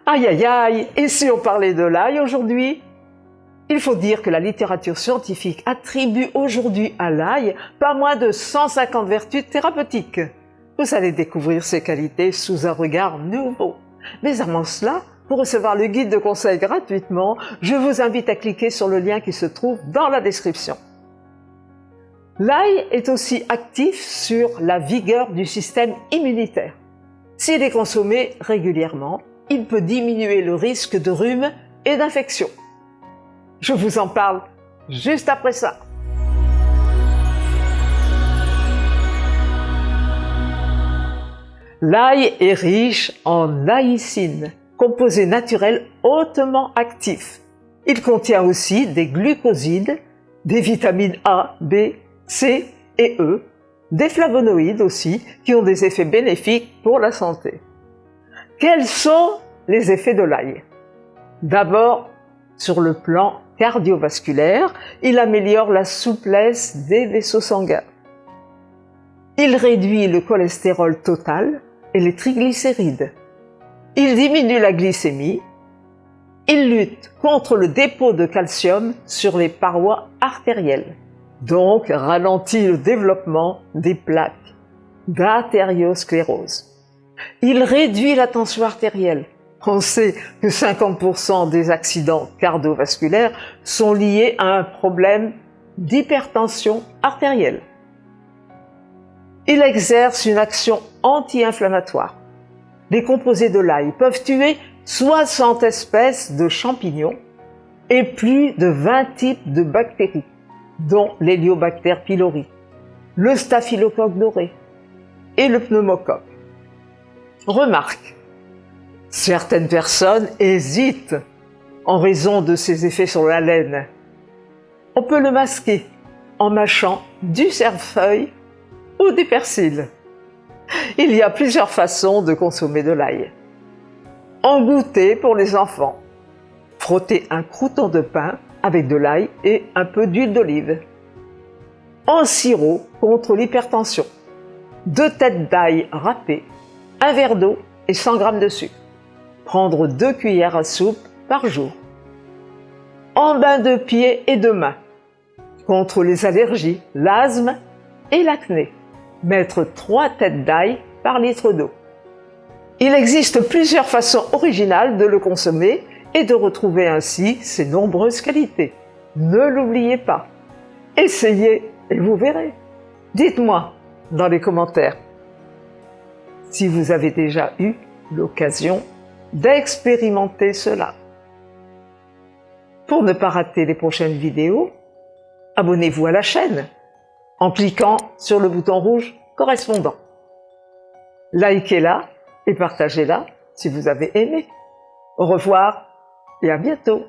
Aïe aïe aïe, et si on parlait de l'ail aujourd'hui? Il faut dire que la littérature scientifique attribue aujourd'hui à l'ail pas moins de 150 vertus thérapeutiques. Vous allez découvrir ses qualités sous un regard nouveau. Mais avant cela, pour recevoir le guide de conseils gratuitement, je vous invite à cliquer sur le lien qui se trouve dans la description. L'ail est aussi actif sur la vigueur du système immunitaire. S'il est consommé régulièrement, il peut diminuer le risque de rhume et d'infection. Je vous en parle juste après ça. L'ail est riche en aïcine, composé naturel hautement actif. Il contient aussi des glucosides, des vitamines A, B, C et E, des flavonoïdes aussi, qui ont des effets bénéfiques pour la santé. Quels sont les effets de l'ail? D'abord, sur le plan cardiovasculaire, il améliore la souplesse des vaisseaux sanguins. Il réduit le cholestérol total et les triglycérides. Il diminue la glycémie. Il lutte contre le dépôt de calcium sur les parois artérielles, donc ralentit le développement des plaques d'artériosclérose. Il réduit la tension artérielle. On sait que 50% des accidents cardiovasculaires sont liés à un problème d'hypertension artérielle. Il exerce une action anti-inflammatoire. Les composés de l'ail peuvent tuer 60 espèces de champignons et plus de 20 types de bactéries, dont l'Héliobacter pylori, le staphylocoque doré et le pneumocoque. Remarque, certaines personnes hésitent en raison de ses effets sur la laine. On peut le masquer en mâchant du cerfeuil ou du persil. Il y a plusieurs façons de consommer de l'ail. En goûter pour les enfants. Frotter un crouton de pain avec de l'ail et un peu d'huile d'olive. En sirop contre l'hypertension. 2 têtes d'ail râpées, un verre d'eau et 100 g de sucre. Prendre 2 cuillères à soupe par jour. En bain de pieds et de mains. Contre les allergies, l'asthme et l'acné. Mettre 3 têtes d'ail par litre d'eau. Il existe plusieurs façons originales de le consommer et de retrouver ainsi ses nombreuses qualités. Ne l'oubliez pas. Essayez et vous verrez. Dites-moi dans les commentaires si vous avez déjà eu l'occasion d'expérimenter cela. Pour ne pas rater les prochaines vidéos, abonnez-vous à la chaîne en cliquant sur le bouton rouge correspondant. Likez-la et partagez-la si vous avez aimé. Au revoir et à bientôt.